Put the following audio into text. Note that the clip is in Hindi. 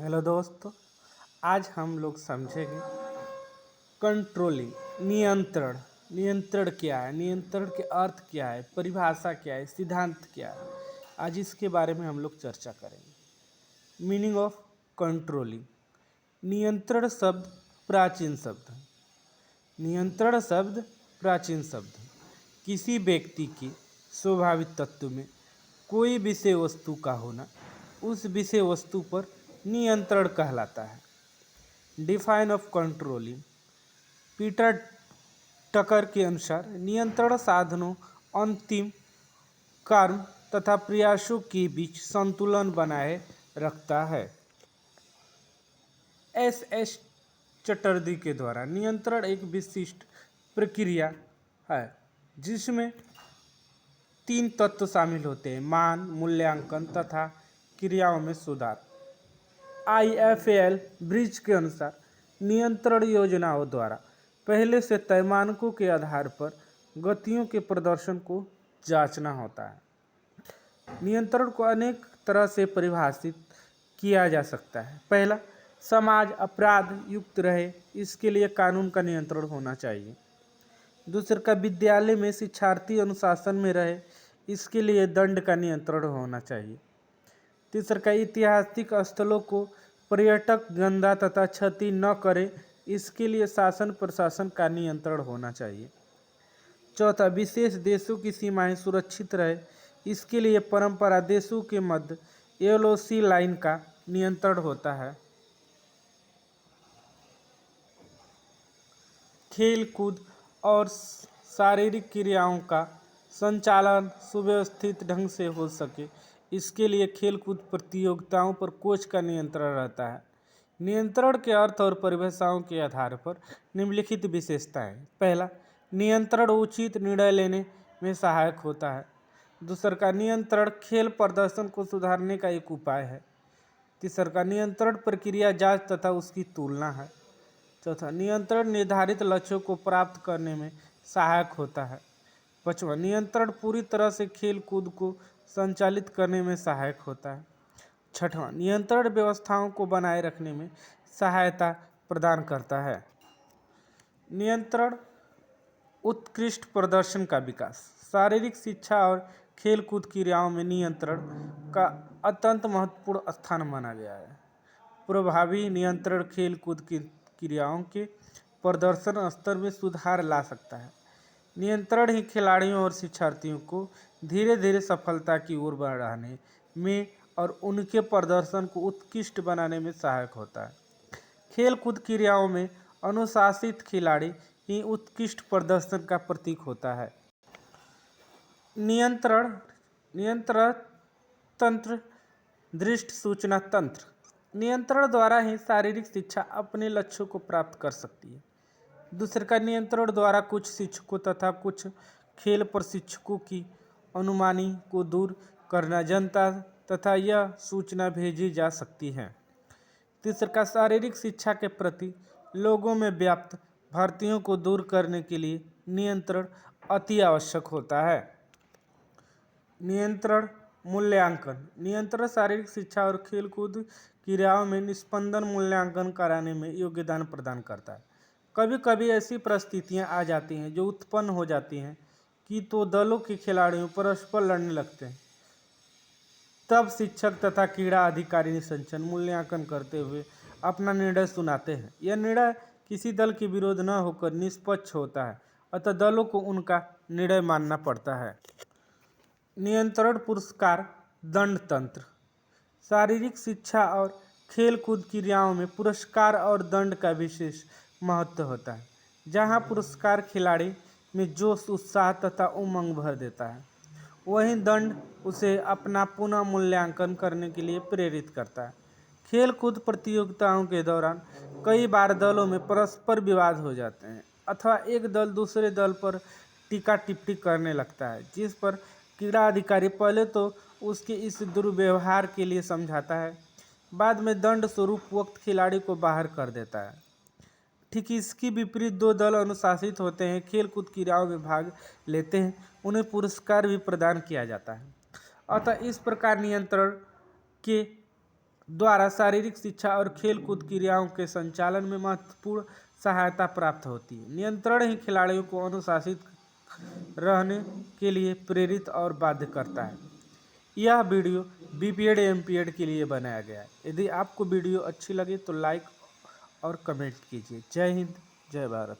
हेलो दोस्तों, आज हम लोग समझेंगे कंट्रोलिंग। नियंत्रण। नियंत्रण क्या है, नियंत्रण के अर्थ क्या है, परिभाषा क्या है, सिद्धांत क्या है, आज इसके बारे में हम लोग चर्चा करेंगे। Meaning of controlling. नियंत्रण शब्द प्राचीन शब्द है। नियंत्रण शब्द प्राचीन शब्द है। किसी व्यक्ति के स्वाभाविक तत्व में कोई विषय वस्तु का होना उस विषय वस्तु पर नियंत्रण कहलाता है। Define of controlling. पीटर टकर के अनुसार नियंत्रण साधनों, अंतिम कर्म तथा प्रयासों के बीच संतुलन बनाए रखता है। एस चटर्जी के द्वारा नियंत्रण एक विशिष्ट प्रक्रिया है जिसमें 3 तत्व शामिल होते हैं: मान, मूल्यांकन तथा क्रियाओं में सुधार। IFAL ब्रिज के अनुसार नियंत्रण योजनाओं द्वारा पहले से तय मानकों के आधार पर गतियों के प्रदर्शन को जांचना होता है। नियंत्रण को अनेक तरह से परिभाषित किया जा सकता है। पहला, समाज अपराध युक्त रहे, इसके लिए कानून का नियंत्रण होना चाहिए। दूसरे का, विद्यालय में शिक्षार्थी अनुशासन में रहे, इसके लिए दंड का नियंत्रण होना चाहिए। तीसरा का, ऐतिहासिक स्थलों को पर्यटक गंदा तथा क्षति न करे, इसके लिए शासन प्रशासन का नियंत्रण होना चाहिए। चौथा, विशेष देशों की सीमाएं सुरक्षित रहे, इसके लिए परंपरा देशों के मध्य LOC लाइन का नियंत्रण होता है। खेल कूद और शारीरिक क्रियाओं का संचालन सुव्यवस्थित ढंग से हो सके, इसके लिए खेलकूद प्रतियोगिताओं पर कोच का नियंत्रण रहता है। नियंत्रण के अर्थ और परिभाषाओं के आधार पर निम्नलिखित विशेषताएं। पहला, नियंत्रण उचित निर्णय लेने में सहायक होता है। दूसरा का, नियंत्रण खेल प्रदर्शन को सुधारने का एक उपाय है। तीसरा का, नियंत्रण प्रक्रिया जांच तथा उसकी तुलना है। चौथा, नियंत्रण निर्धारित लक्ष्यों को प्राप्त करने में सहायक होता है। पांचवा, नियंत्रण पूरी तरह से खेल कूद को संचालित करने में सहायक होता है। छठवां, नियंत्रण व्यवस्थाओं को बनाए रखने में सहायता प्रदान करता है। नियंत्रण उत्कृष्ट प्रदर्शन का विकास। शारीरिक शिक्षा और खेल कूद क्रियाओं में नियंत्रण का अत्यंत महत्वपूर्ण स्थान माना गया है। प्रभावी नियंत्रण खेल कूद की क्रियाओं के प्रदर्शन स्तर में सुधार ला सकता है। नियंत्रण ही खिलाड़ियों और शिक्षार्थियों को धीरे धीरे सफलता की ओर बढ़ाने में और उनके प्रदर्शन को उत्कृष्ट बनाने में सहायक होता है। खेल कूद क्रियाओं में अनुशासित खिलाड़ी ही उत्कृष्ट प्रदर्शन का प्रतीक होता है। नियंत्रण तंत्र, दृष्टि सूचना तंत्र। नियंत्रण द्वारा ही शारीरिक शिक्षा अपने लक्ष्यों को प्राप्त कर सकती है। दूसरे का, नियंत्रण द्वारा कुछ शिक्षकों तथा कुछ खेल प्रशिक्षकों की अनुमानी को दूर करना जनता तथा यह सूचना भेजी जा सकती है। तीसरे का, शारीरिक शिक्षा के प्रति लोगों में व्याप्त भ्रांतियों को दूर करने के लिए नियंत्रण अति आवश्यक होता है। नियंत्रण मूल्यांकन। नियंत्रण शारीरिक शिक्षा और खेलकूद क्रियाओं में निष्पंदन मूल्यांकन कराने में योगदान प्रदान करता है। कभी कभी ऐसी परिस्थितियां आ जाती हैं जो उत्पन्न हो जाती हैं कि तो दलों के खिलाड़ियों परस्पर लड़ने लगते हैं। तब शिक्षक तथा क्रीड़ा अधिकारी निसंचन मूल्यांकन करते हुए अपना निर्णय सुनाते हैं। यह निर्णय किसी दल के विरोध न होकर निष्पक्ष होता है, अतः दलों को उनका निर्णय मानना पड़ता है। नियंत्रण पुरस्कार दंड तंत्र। शारीरिक शिक्षा और खेल कूद क्रियाओं में पुरस्कार और दंड का विशेष महत्व होता है। जहां पुरस्कार खिलाड़ी में जोश, उत्साह तथा उमंग भर देता है, वहीं दंड उसे अपना पुनः मूल्यांकन करने के लिए प्रेरित करता है। खेल कूद प्रतियोगिताओं के दौरान कई बार दलों में परस्पर विवाद हो जाते हैं अथवा एक दल दूसरे दल पर टीका टिप्पणी करने लगता है, जिस पर क्रीड़ा अधिकारी पहले तो उसके इस दुर्व्यवहार के लिए समझाता है, बाद में दंड स्वरूप उक्त खिलाड़ी को बाहर कर देता है। ठीक इसकी विपरीत 2 दल अनुशासित होते हैं, खेल कूद क्रियाओं में भाग लेते हैं, उन्हें पुरस्कार भी प्रदान किया जाता है। अतः इस प्रकार नियंत्रण के द्वारा शारीरिक शिक्षा और खेल कूद क्रियाओं के संचालन में महत्वपूर्ण सहायता प्राप्त होती है। नियंत्रण ही खिलाड़ियों को अनुशासित रहने के लिए प्रेरित और बाध्य करता है। यह वीडियो बीपीएड एमपीएड के लिए बनाया गया है। यदि आपको वीडियो अच्छी लगे तो लाइक और कमेंट कीजिए। जय हिंद, जय भारत।